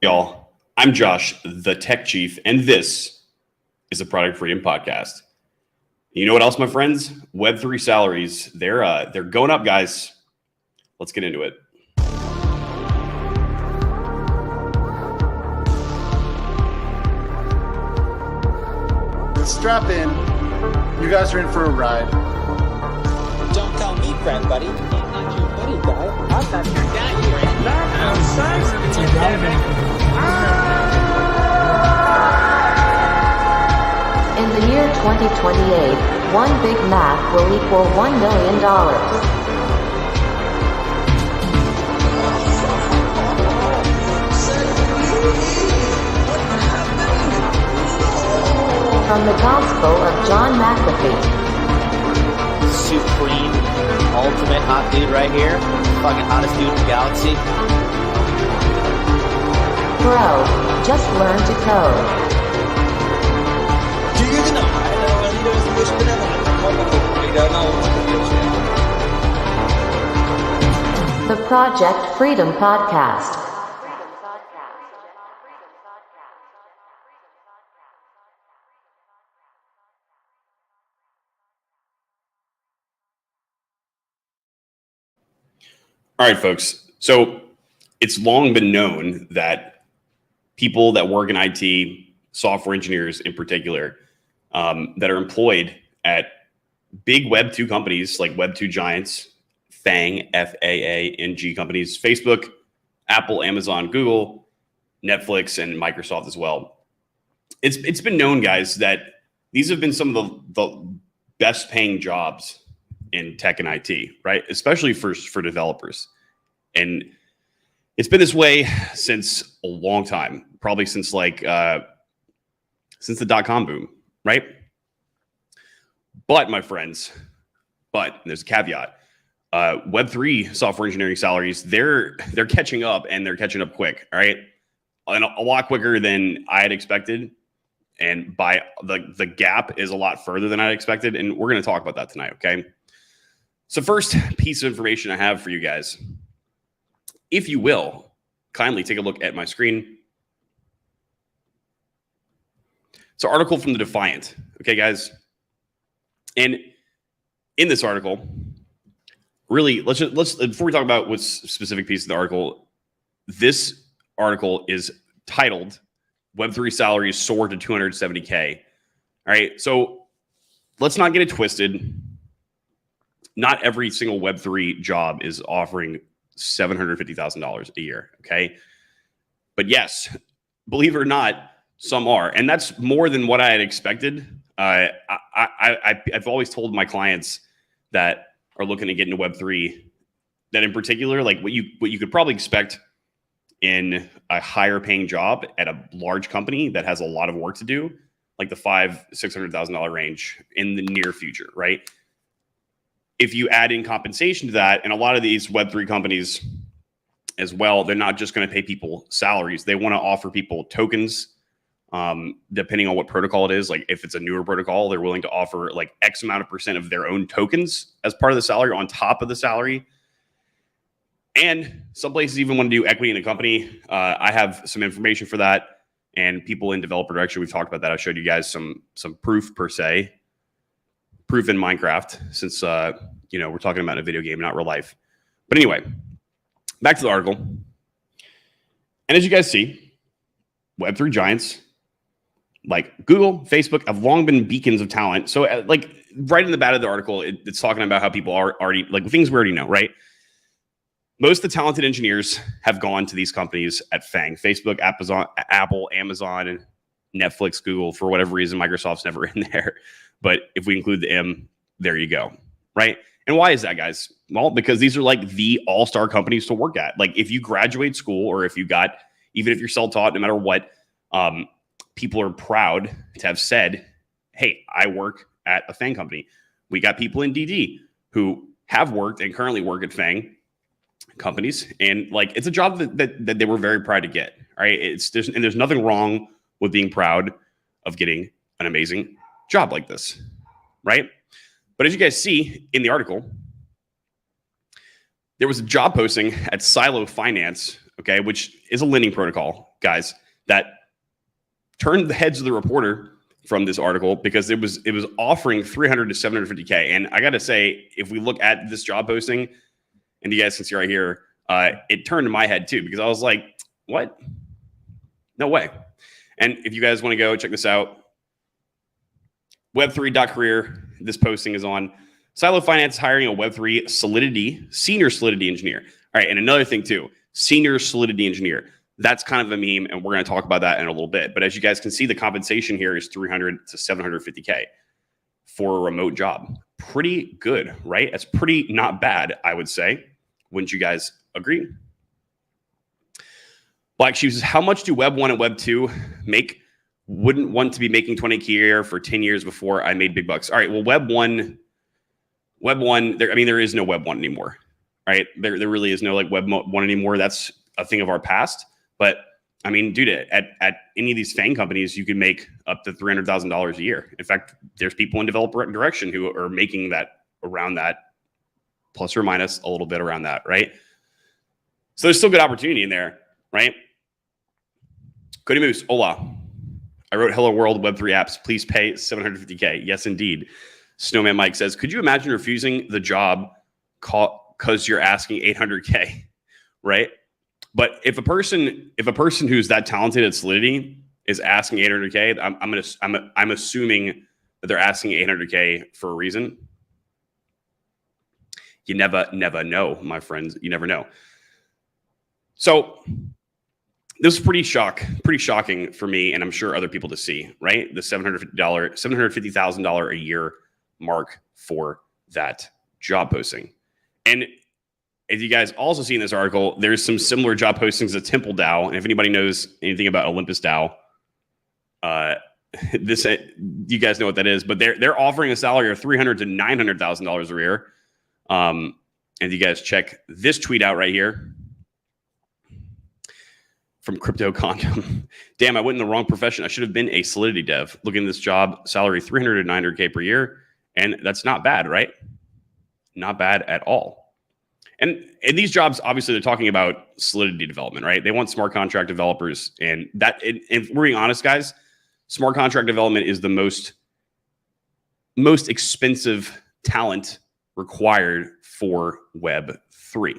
Y'all, I'm Josh, the Tech Chief, and this is the Product Freedom Podcast. You know what else, my friends? Web3 salaries, they're going up, guys. Let's get into it. Strap in. You guys are in for a ride. Don't call me friend, buddy. I'm not your buddy, guy. I'm not your guy, friend. In the year 2028, one Big Mac will equal $1 million. From the Gospel of John McAfee. Supreme, ultimate hot dude right here. Fucking hottest dude in the galaxy. Bro, just learn to code. Do you know? I know he knows the wish banana. The Project Freedom Podcast. All right, folks. So it's long been known that people that work in IT, software engineers in particular, that are employed at big Web2 companies like Web2 giants, FANG, F-A-A-N-G companies, Facebook, Apple, Amazon, Google, Netflix, and Microsoft as well. It's been known, guys, that these have been some of the best paying jobs in tech and IT, right? Especially for developers. And it's been this way since a long time, probably since the .com boom, right? But my friends, there's a caveat. Web3 software engineering salaries, they're catching up, and they're catching up quick, all right? And a lot quicker than I had expected. And by the gap is a lot further than I expected. And we're going to talk about that tonight, okay? So first piece of information I have for you guys, if you will, kindly take a look at my screen. It's an article from the Defiant, okay, guys? And in this article, really, let's before we talk about what's specific piece of the article, this article is titled Web3 Salaries Soar to 270K. All right, so let's not get it twisted. Not every single Web3 job is offering $750,000 a year, okay? But yes, believe it or not, some are. And that's more than what I had expected. I've always told my clients that are looking to get into Web3 that in particular, like what you could probably expect in a higher paying job at a large company that has a lot of work to do, like the $500,000-$600,000 range in the near future, right? If you add in compensation to that, and a lot of these Web3 companies as well, they're not just going to pay people salaries. They want to offer people tokens, depending on what protocol it is. Like if it's a newer protocol, they're willing to offer like X amount of percent of their own tokens as part of the salary on top of the salary. And some places even want to do equity in the company. I have some information for that. And people in developer direction, we've talked about that. I showed you guys some proof per se. Proof in Minecraft, since we're talking about a video game, not real life. But anyway, back to the article. And as you guys see, Web3 giants like Google, Facebook have long been beacons of talent. So like right in the bat of the article, it's talking about how people are already like things we already know, right? Most of the talented engineers have gone to these companies at FANG, Facebook, Apple, Amazon, Netflix, Google. For whatever reason, Microsoft's never in there. But if we include the M, there you go, right? And why is that, guys? Well, because these are like the all-star companies to work at. Like if you graduate school or if you got, even if you're self-taught, no matter what, people are proud to have said, hey, I work at a FANG company. We got people in DD who have worked and currently work at FANG companies. And like, it's a job that they were very proud to get, right? There's nothing wrong with being proud of getting an amazing job like this, right? But as you guys see in the article, there was a job posting at Silo Finance, okay, which is a lending protocol, guys, that turned the heads of the reporter from this article because it was offering 300 to 750K. And I got to say, if we look at this job posting, and you guys can see right here, it turned in my head too, because I was like, what? No way. And if you guys want to go check this out, web3.career, this posting is on. Silo Finance hiring a Web3 senior Solidity engineer. All right, and another thing too, senior Solidity engineer. That's kind of a meme, and we're going to talk about that in a little bit. But as you guys can see, the compensation here is 300 to 750K for a remote job. Pretty good, right? That's pretty not bad, I would say. Wouldn't you guys agree? Black Shoes says, how much do Web 1 and Web 2 make? Wouldn't want to be making 20K a year for 10 years before I made big bucks. All right, well, Web 1, there is no Web 1 anymore. All right, there really is no like Web 1 anymore. That's a thing of our past. But I mean, dude, at any of these FANG companies, you can make up to $300,000 a year. In fact, there's people in developer direction who are making that around that, plus or minus a little bit around that, right? So there's still good opportunity in there, right? Cody Moose, hola. I wrote Hello World Web3 apps. Please pay 750K. Yes, indeed. Snowman Mike says, could you imagine refusing the job because you're asking 800K, right? But if a person who's that talented at Solidity is asking 800K, I'm assuming that they're asking 800K for a reason. You never know, my friends. You never know. So this is pretty shocking for me, and I'm sure other people to see, right? The $750,000 a year mark for that job posting. And if you guys also see in this article, there's some similar job postings at Temple DAO. And if anybody knows anything about Olympus DAO, you guys know what that is. But they're offering a salary of $300,000 to $900,000 a year. And you guys check this tweet out right here from Crypto Condom. Damn, I went in the wrong profession. I should have been a Solidity dev. Looking at this job, salary 300 to 900K per year. And that's not bad, right? Not bad at all. And in these jobs, obviously, they're talking about Solidity development, right? They want smart contract developers. And if we're being honest, guys, smart contract development is the most expensive talent required for Web3.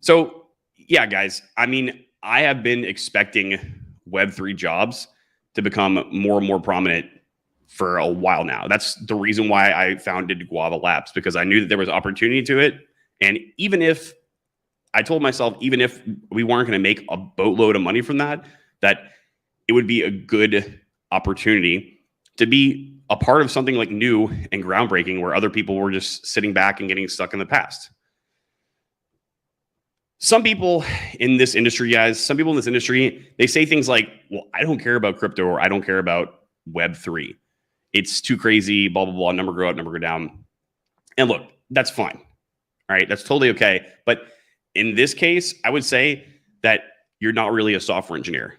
So, yeah, guys, I mean, I have been expecting Web3 jobs to become more and more prominent for a while now. That's the reason why I founded Guava Labs, because I knew that there was opportunity to it. And even if I told myself, even if we weren't going to make a boatload of money from that it would be a good opportunity to be a part of something like new and groundbreaking where other people were just sitting back and getting stuck in the past. Some people in this industry, guys, they say things like, well, I don't care about crypto, or I don't care about Web3. It's too crazy, blah, blah, blah, number go up, number go down. And look, that's fine. All right, that's totally okay. But in this case, I would say that you're not really a software engineer.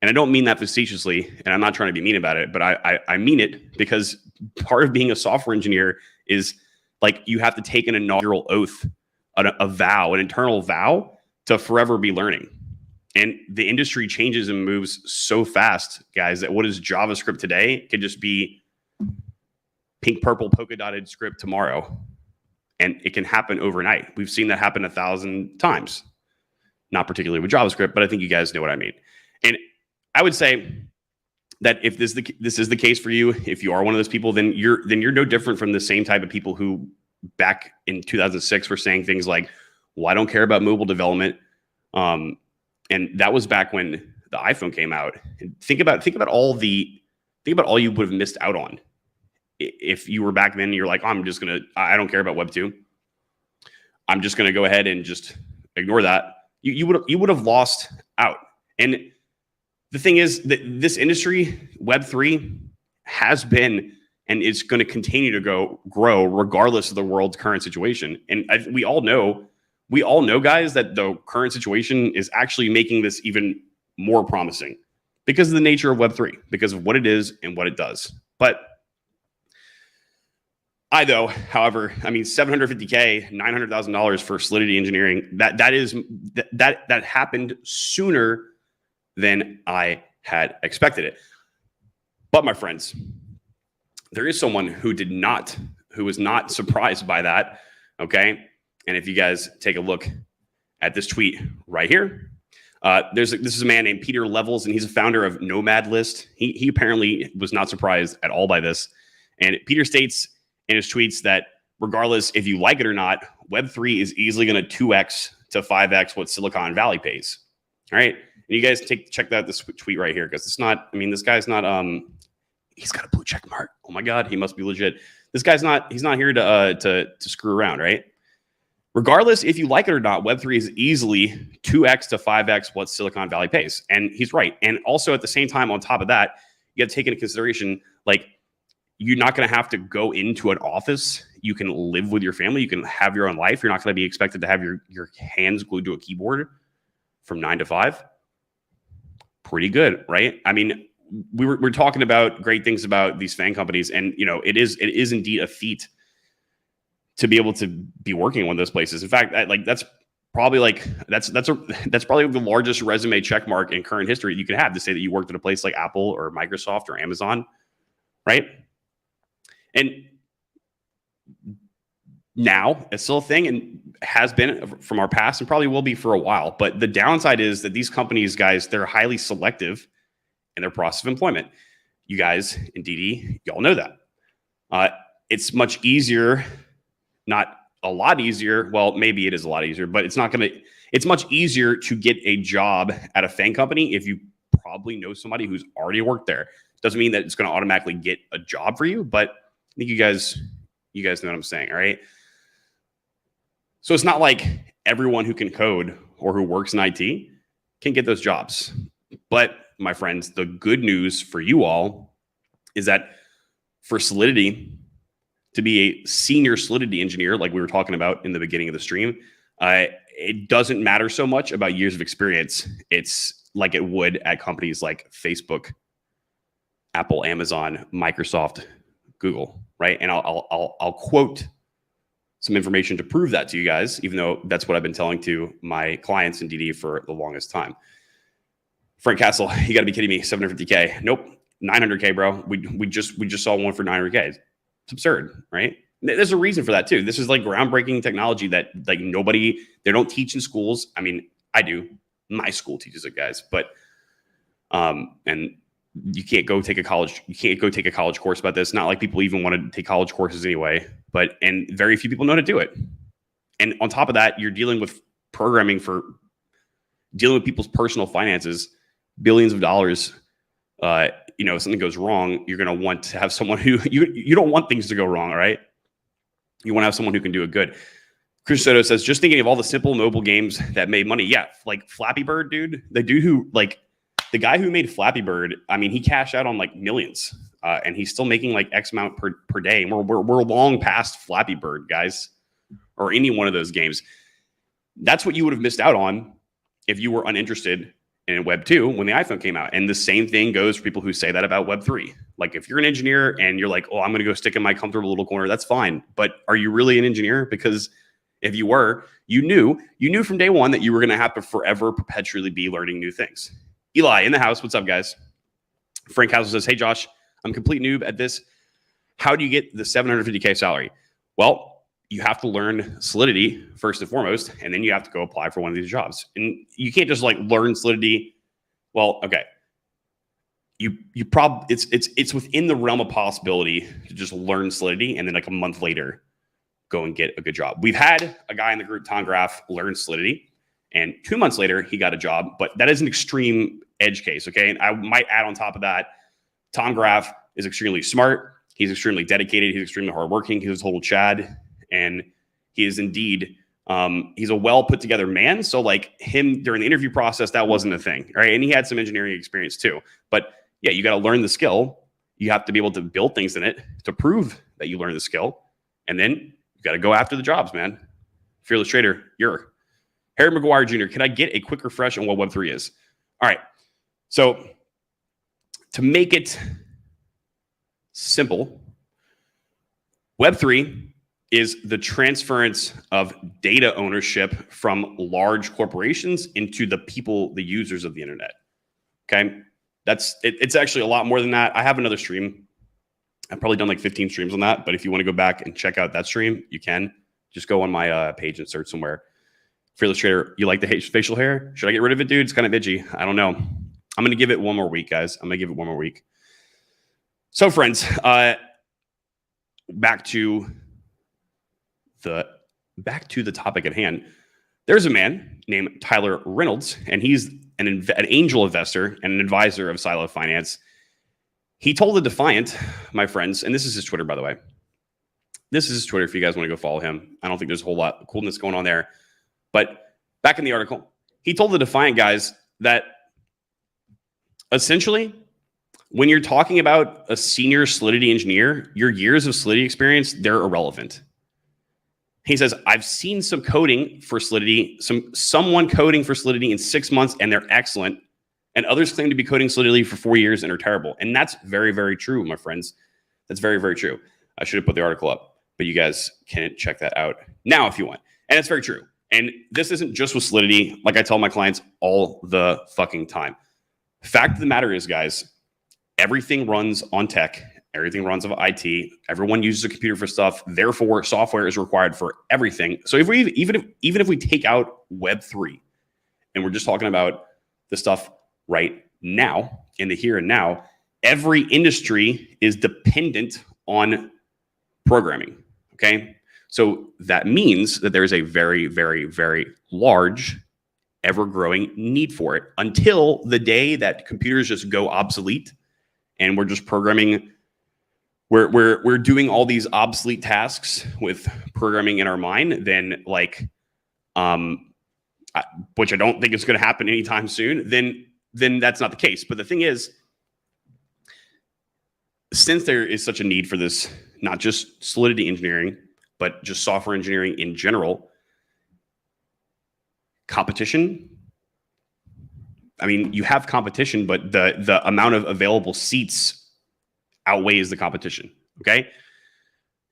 And I don't mean that facetiously, and I'm not trying to be mean about it, but I mean it, because part of being a software engineer is like you have to take an inaugural oath, an internal vow to forever be learning. And the industry changes and moves so fast, guys, that what is JavaScript today could just be pink, purple, polka dotted script tomorrow. And it can happen overnight. We've seen that happen 1,000 times. Not particularly with JavaScript, but I think you guys know what I mean. And I would say that if this is the case for you, if you are one of those people, then you're no different from the same type of people who back in 2006 were saying things like, well, I don't care about mobile development. And that was back when the iPhone came out. And think about all you would have missed out on if you were back then. And you're like, I don't care about Web 2. I'm just gonna go ahead and just ignore that. You would have lost out. And the thing is that this industry, Web3, has been and is going to continue to grow regardless of the world's current situation. And we all know, guys, that the current situation is actually making this even more promising because of the nature of Web3, because of what it is and what it does. But though, however, I mean, $750K, $900,000 for Solidity engineering, that happened sooner than I had expected it. But my friends, there is someone who was not surprised by that. Okay. And if you guys take a look at this tweet right here, this is a man named Peter Levels, and he's a founder of Nomad List. He apparently was not surprised at all by this. And Peter states in his tweets that regardless if you like it or not, Web3 is easily going to 2x to 5x what Silicon Valley pays. All right. And you guys check out this tweet right here, because it's not, I mean, this guy's not, he's got a blue check mark. Oh my God, he must be legit. This guy's not, he's not here to screw around, right? Regardless if you like it or not, Web3 is easily 2x to 5x what Silicon Valley pays. And he's right. And also at the same time, on top of that, you got to take into consideration, like, you're not going to have to go into an office. You can live with your family. You can have your own life. You're not going to be expected to have your hands glued to a keyboard from 9 to 5. Pretty good, right? I mean, we're talking about great things about these FAANG companies, and you know, it is indeed a feat to be able to be working in one of those places. In fact, that's probably the largest resume check mark in current history you can have, to say that you worked at a place like Apple or Microsoft or Amazon, right? And now it's still a thing and has been from our past and probably will be for a while. But the downside is that these companies, guys, they're highly selective in their process of employment. You guys in DD, y'all know that. It's much easier, not a lot easier. Well, maybe it is a lot easier, but it's much easier to get a job at a FAANG company if you probably know somebody who's already worked there. Doesn't mean that it's going to automatically get a job for you, but I think you guys know what I'm saying, all right? So it's not like everyone who can code or who works in IT can get those jobs. But my friends, the good news for you all is that for Solidity to be a senior Solidity engineer, like we were talking about in the beginning of the stream, it doesn't matter so much about years of experience. It's like it would at companies like Facebook, Apple, Amazon, Microsoft, Google, right? And I'll quote some information to prove that to you guys, even though that's what I've been telling to my clients in DD for the longest time. Frank Castle, you got to be kidding me! 750K? Nope, 900K, bro. We just saw one for 900K. It's absurd, right? There's a reason for that too. This is like groundbreaking technology that like they don't teach in schools. I mean, I do. My school teaches it, guys, but and you can't go take a college course about this. Not like people even want to take college courses anyway, and very few people know how to do it. And on top of that, you're dealing with programming for dealing with people's personal finances, billions of dollars. If something goes wrong, you're going to want to have someone who you don't want things to go wrong. All right. You want to have someone who can do it good. Chris Soto says, just thinking of all the simple mobile games that made money. Yeah. Like Flappy Bird, dude, the guy who made Flappy Bird, I mean, he cashed out on like millions, and he's still making like X amount per day. And we're long past Flappy Bird, guys, or any one of those games. That's what you would have missed out on if you were uninterested in Web 2 when the iPhone came out. And the same thing goes for people who say that about Web 3. Like if you're an engineer and you're like, oh, I'm going to go stick in my comfortable little corner, that's fine. But are you really an engineer? Because if you were, you knew from day one that you were going to have to forever perpetually be learning new things. Eli in the house. What's up, guys? Frank House says, hey, Josh, I'm a complete noob at this. How do you get the 750K salary? Well, you have to learn Solidity first and foremost, and then you have to go apply for one of these jobs. And you can't just like learn Solidity. Well, okay. You probably it's within the realm of possibility to just learn Solidity and then like a month later go and get a good job. We've had a guy in the group, Tom Graff, learn Solidity. And 2 months later, he got a job, but that is an extreme edge case, okay? And I might add on top of that, Tom Graff is extremely smart. He's extremely dedicated. He's extremely hardworking. He's a total Chad. And he is indeed, he's a well put together man. So like him during the interview process, that wasn't a thing, right? And he had some engineering experience too. But yeah, you got to learn the skill. You have to be able to build things in it to prove that you learn the skill. And then you got to go after the jobs, man. Fearless Trader, you're Harry McGuire Jr., can I get a quick refresh on what Web3 is? All right. So to make it simple, Web3 is the transference of data ownership from large corporations into the people, the users of the internet. Okay. It's actually a lot more than that. I have another stream. I've probably done like 15 streams on that, but if you want to go back and check out that stream, you can just go on my page and search somewhere. Fearless Trader, you like the facial hair? Should I get rid of it, dude? It's kind of itchy. I don't know. I'm going to give it one more week, guys. I'm going to give it one more week. So friends, back to the topic at hand. There's a man named Tyler Reynolds, and he's an angel investor and an advisor of Silo Finance. He told the Defiant, my friends, and this is his Twitter, by the way. This is his Twitter if you guys want to go follow him. I don't think there's a whole lot of coolness going on there. But back in the article, he told the Defiant guys that essentially, when you're talking about a senior Solidity engineer, your years of Solidity experience, they're irrelevant. He says, I've seen some coding for Solidity, someone coding for Solidity in 6 months, and they're excellent. And others claim to be coding Solidity for 4 years and are terrible. And that's very, very true, my friends. That's very, very true. I should have put the article up, but you guys can check that out now if you want. And it's very true. And this isn't just with Solidity. Like I tell my clients all the fucking time. Fact of the matter is, guys, everything runs on tech. Everything runs on IT. Everyone uses a computer for stuff. Therefore, software is required for everything. So even if we take out Web3 and we're just talking about the stuff right now, in the here and now, every industry is dependent on programming. Okay. So that means that there's a very, very, very large, ever-growing need for it until the day that computers just go obsolete and we're just programming. We're doing all these obsolete tasks with programming in our mind. Then which I don't think is going to happen anytime soon. Then that's not the case. But the thing is, since there is such a need for this, not just Solidity engineering, but just software engineering in general, competition. I mean, you have competition, but the amount of available seats outweighs the competition. Okay.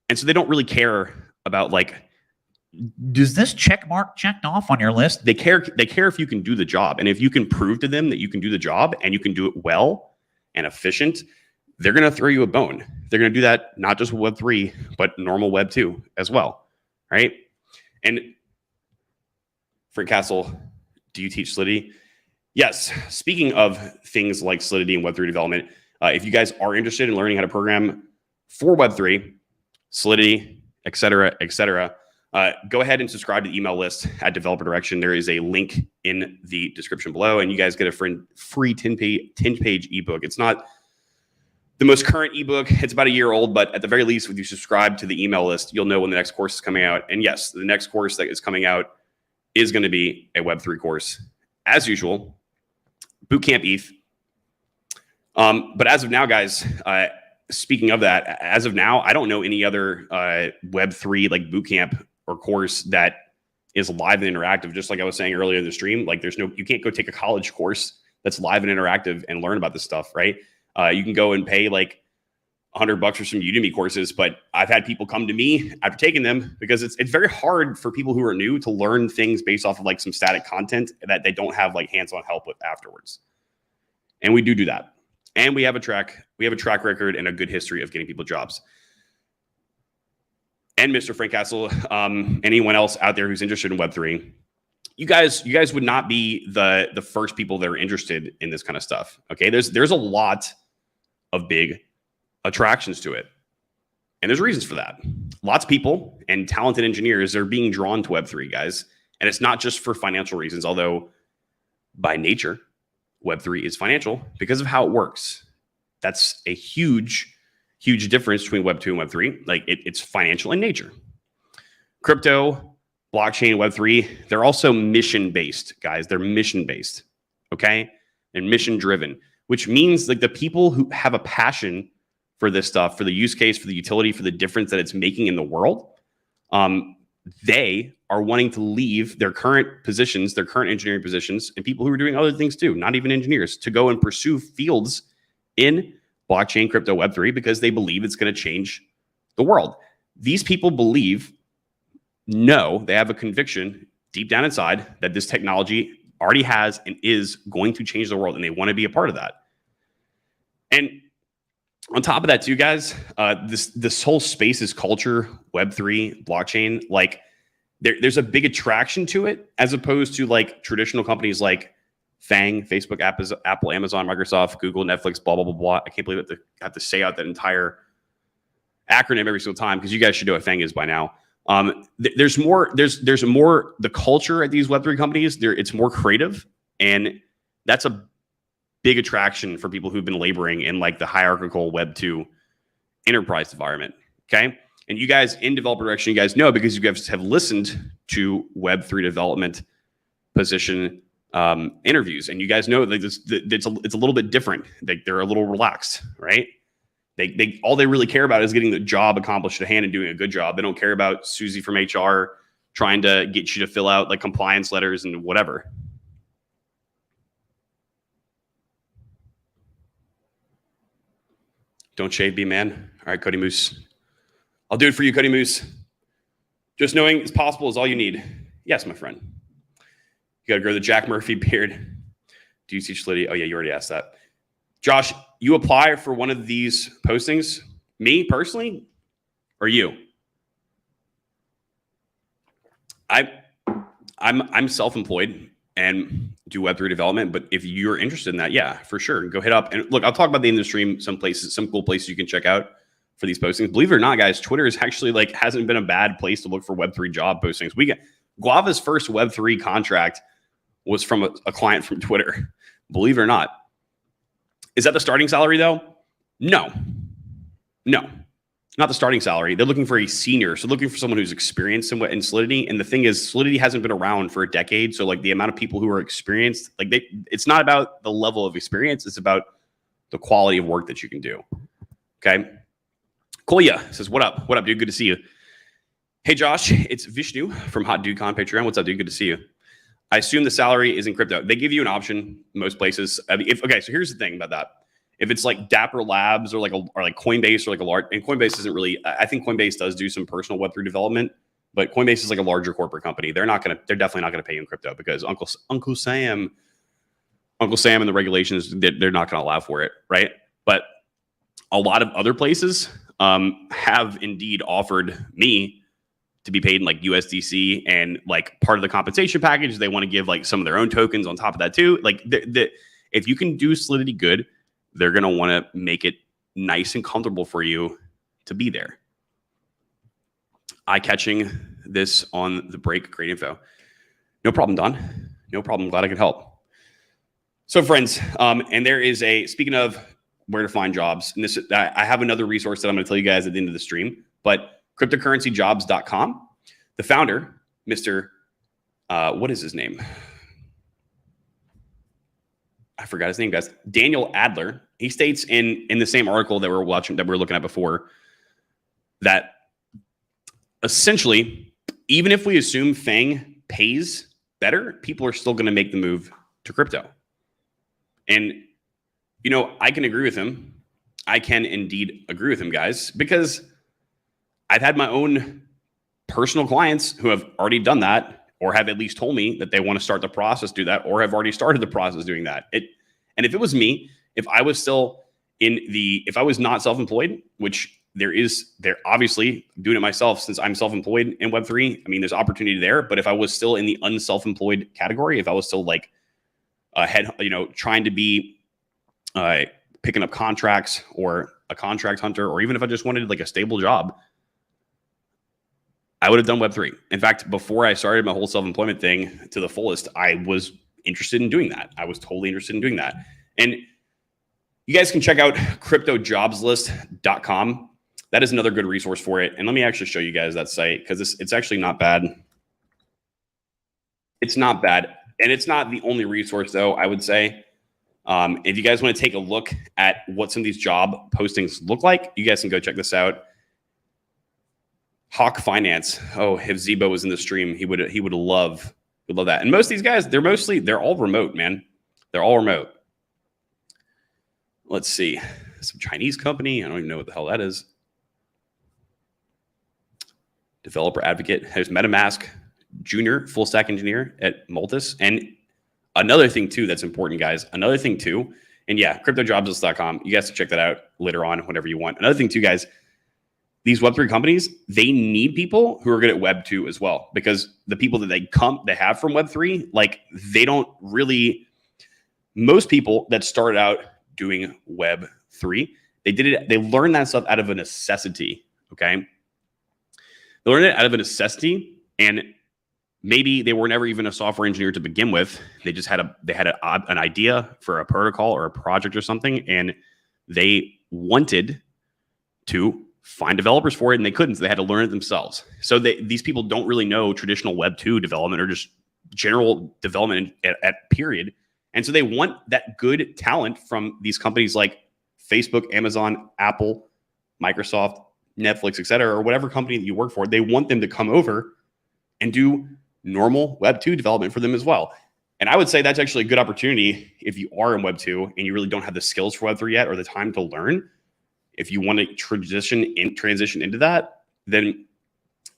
And so they don't really care about does this check mark checked off on your list? They care if you can do the job. And if you can prove to them that you can do the job and you can do it well and efficient, they're going to throw you a bone. They're going to do that not just with Web3, but normal Web 2 as well. Right. And Frank Castle, do you teach Solidity? Yes. Speaking of things like Solidity and Web3 development, if you guys are interested in learning how to program for Web3, Solidity, et cetera, go ahead and subscribe to the email list at Developer Direction. There is a link in the description below, and you guys get a free 10-page ebook. It's not the most current ebook. It's about a year old, but at the very least, if you subscribe to the email list, you'll know when the next course is coming out. And yes, the next course that is coming out is going to be a Web3 course, as usual, Bootcamp ETH. But as of now, guys, speaking of that, as of now, I don't know any other Web3 bootcamp or course that is live and interactive. Just like I was saying earlier in the stream, you can't go take a college course that's live and interactive and learn about this stuff, right? You can go and pay $100 for some Udemy courses, but I've had people come to me after taking them because it's very hard for people who are new to learn things based off of some static content that they don't have hands-on help with afterwards. And we do that. And we have a track record and a good history of getting people jobs. And Mr. Frank Castle, anyone else out there who's interested in Web3, you guys would not be the first people that are interested in this kind of stuff. Okay, there's a lot of big attractions to it, and there's reasons for that. Lots of people and talented engineers are being drawn to Web3, guys, and it's not just for financial reasons. Although by nature, Web3 is financial because of how it works. That's a huge difference between Web 2 and Web3. It's financial in nature. Crypto, blockchain, Web3, they're also mission-based, guys. They're mission-based, okay? And mission-driven, which means the people who have a passion for this stuff, for the use case, for the utility, for the difference that it's making in the world, they are wanting to leave their current positions, their current engineering positions, and people who are doing other things too, not even engineers, to go and pursue fields in blockchain, crypto, Web3, because they believe it's going to change the world. these people they have a conviction deep down inside that this technology already has and is going to change the world, and they want to be a part of that. And on top of that too, guys, this whole space is culture, Web3, blockchain, like there's a big attraction to it as opposed to like traditional companies like FANG, Facebook, Apple, Amazon, Microsoft, Google, Netflix, blah, blah, blah, blah. I can't believe I have to say out that entire acronym every single time, because you guys should know what FANG is by now. There's more, the culture at these Web3 companies, it's more creative, and that's a big attraction for people who've been laboring in like the hierarchical Web2 enterprise environment. Okay. And you guys in developer direction, you guys know, because you guys have listened to Web3 development position interviews, and you guys know that it's a little bit different. They're a little relaxed, right? All they really care about is getting the job accomplished at hand and doing a good job. They don't care about Susie from HR trying to get you to fill out like compliance letters and whatever. Don't shade me, man. All right, Cody Moose. I'll do it for you, Cody Moose. Just knowing it's possible is all you need. Yes, my friend. You got to grow the Jack Murphy beard. Do you teach Liddy? Oh, yeah, you already asked that. Josh, you apply for one of these postings? Me, personally? Or you? I'm self-employed and do Web3 development, but if you're interested in that, yeah, for sure. Go hit up. And look, I'll talk about the industry, some cool places you can check out for these postings. Believe it or not, guys, Twitter is actually hasn't been a bad place to look for Web3 job postings. Guava's first Web3 contract was from a client from Twitter. Believe it or not. Is that the starting salary though? No, not the starting salary. They're looking for a senior. So looking for someone who's experienced in Solidity. And the thing is, Solidity hasn't been around for a decade. So like the amount of people who are experienced, it's not about the level of experience. It's about the quality of work that you can do. Okay. Kolya says, what up? What up, dude? Good to see you. Hey, Josh, it's Vishnu from Hot Dude Con Patreon. What's up, dude? Good to see you. I assume the salary is in crypto. They give you an option most places. Okay, so here's the thing about that. If it's like Dapper Labs or like Coinbase or like a large, and Coinbase isn't really, I think Coinbase does do some personal Web3 development, but Coinbase is like a larger corporate company. They're definitely not going to pay you in crypto because Uncle Sam and the regulations, they're not going to allow for it, right? But a lot of other places have indeed offered me to be paid in like USDC, and like part of the compensation package, they want to give like some of their own tokens on top of that too. Like if you can do Solidity good, they're going to want to make it nice and comfortable for you to be there. Eye catching this on the break. Great info. No problem, Don. No problem. Glad I could help. So friends, and there is speaking of where to find jobs, and I have another resource that I'm going to tell you guys at the end of the stream, but cryptocurrencyjobs.com. The founder, Mr. What is his name? I forgot his name, guys. Daniel Adler. He states in the same article that we're looking at before, that essentially, even if we assume FANG pays better, people are still going to make the move to crypto. And I can agree with him. I can indeed agree with him, guys, because I've had my own personal clients who have already done that, or have at least told me that they want to start the process, do that, or have already started the process doing that. And if it was me, if I was not self-employed, which there obviously doing it myself since I'm self-employed in Web3, I mean, there's opportunity there. But if I was still in the unself-employed category, if I was still like trying to be picking up contracts or a contract hunter, or even if I just wanted like a stable job, I would have done Web3. In fact, before I started my whole self-employment thing to the fullest, I was interested in doing that. I was totally interested in doing that. And you guys can check out cryptojobslist.com. That is another good resource for it. And let me actually show you guys that site, because it's actually not bad. It's not bad. And it's not the only resource, though, I would say. If you guys want to take a look at what some of these job postings look like, you guys can go check this out. Hawk Finance. Oh, if Zebo was in the stream, he would love that. And most of these guys, they're all remote, man. They're all remote. Let's see. Some Chinese company. I don't even know what the hell that is. developer advocate. There's MetaMask junior full stack engineer at Multis. And another thing too that's important, guys. Another thing too, and yeah, cryptojobslist.com. You guys can check that out later on, whenever you want. Another thing too, guys. These Web3 companies, they need people who are good at Web2 as well, because the people that they have from Web3, like they don't really. Most people that started out doing Web3, they learned that stuff out of a necessity. Okay, they learned it out of a necessity, and maybe they were never even a software engineer to begin with. They just had an idea for a protocol or a project or something, and they wanted to find developers for it, and they couldn't. So they had to learn it themselves. So these people don't really know traditional Web2 development or just general development at period. And so they want that good talent from these companies like Facebook, Amazon, Apple, Microsoft, Netflix, et cetera, or whatever company that you work for. They want them to come over and do normal Web2 development for them as well. And I would say that's actually a good opportunity if you are in Web2 and you really don't have the skills for Web3 yet or the time to learn. If you want to transition into that, then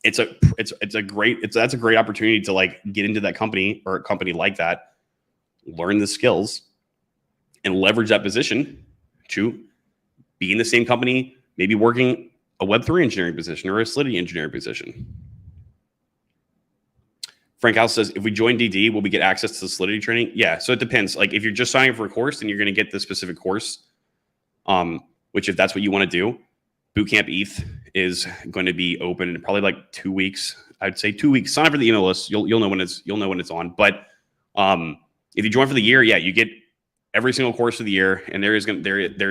that's a great opportunity to like get into that company or a company like that, learn the skills, and leverage that position to be in the same company, maybe working a Web3 engineering position or a Solidity engineering position. Frank House says, if we join DD, will we get access to the Solidity training? Yeah, so it depends. Like if you're just signing up for a course, then you're going to get the specific course. Which if that's what you want to do, Bootcamp ETH is going to be open in probably like 2 weeks. I'd say 2 weeks. Sign up for the email list. You'll know when it's on. But if you join for the year, yeah, you get every single course of the year, and there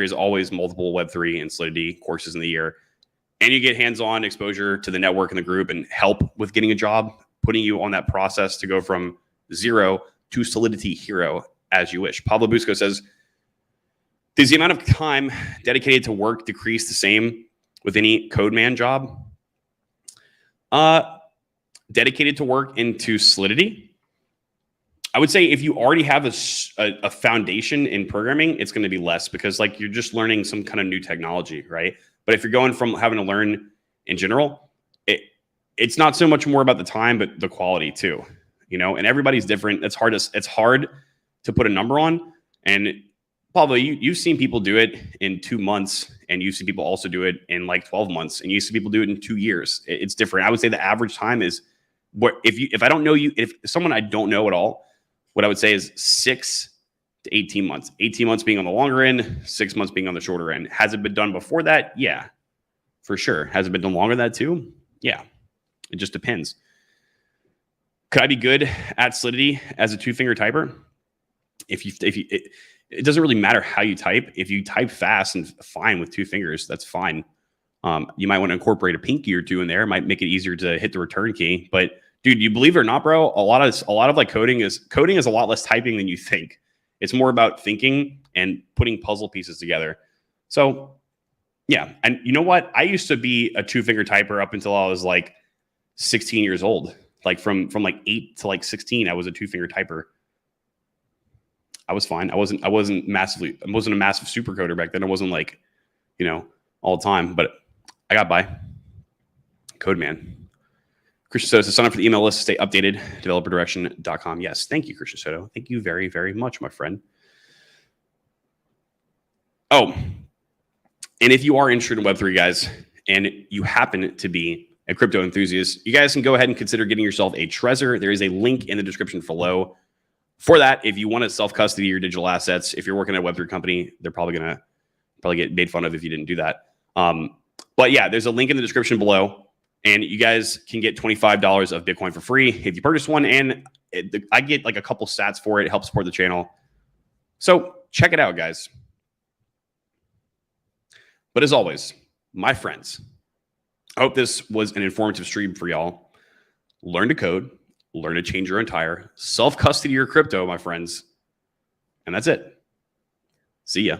is always multiple Web3 and Solidity courses in the year, and you get hands-on exposure to the network and the group and help with getting a job, putting you on that process to go from zero to Solidity hero as you wish. Pablo Busco says, does the amount of time dedicated to work decrease the same with any codeman job? Dedicated to work into Solidity? I would say if you already have a foundation in programming, it's going to be less because like you're just learning some kind of new technology, right? But if you're going from having to learn in general, it's not so much more about the time, but the quality too, you know, and everybody's different. It's hard to put a number on. And Pablo, you've seen people do it in 2 months, and you've seen people also do it in like 12 months, and you see people do it in 2 years. It's different. I would say the average time is if I don't know you, if someone I don't know at all, what I would say is 6 to 18 months. 18 months being on the longer end, 6 months being on the shorter end. Has it been done before that? Yeah, for sure. Has it been done longer than that too? Yeah, it just depends. Could I be good at Solidity as a two-finger typer? It doesn't really matter how you type. If you type fast and fine with 2 fingers, that's fine. You might want to incorporate a pinky or two in there. It might make it easier to hit the return key. But dude, you believe it or not, bro, a lot of like coding is a lot less typing than you think. It's more about thinking and putting puzzle pieces together. So yeah, and you know what? I used to be a 2-finger typer up until I was like 16 years old. Like from like 8 to like 16, I was a 2-finger typer. I was fine. I wasn't a massive super coder back then. I wasn't like, you know, all the time, but I got by. Code man. Christian Soto says, sign up for the email list to stay updated. Developerdirection.com. Yes. Thank you, Christian Soto. Thank you very, very much, my friend. Oh, and if you are interested in Web3, guys, and you happen to be a crypto enthusiast, you guys can go ahead and consider getting yourself a Trezor. There is a link in the description below. For that, if you want to self-custody your digital assets, if you're working at a Web3 company, they're probably going to get made fun of if you didn't do that. But yeah, there's a link in the description below, and you guys can get $25 of Bitcoin for free if you purchase one. And I get like a couple sats for it. It helps support the channel. So check it out, guys. But as always, my friends, I hope this was an informative stream for y'all. Learn to code. Learn to change your own tire. Self-custody your crypto, my friends. And that's it. See ya.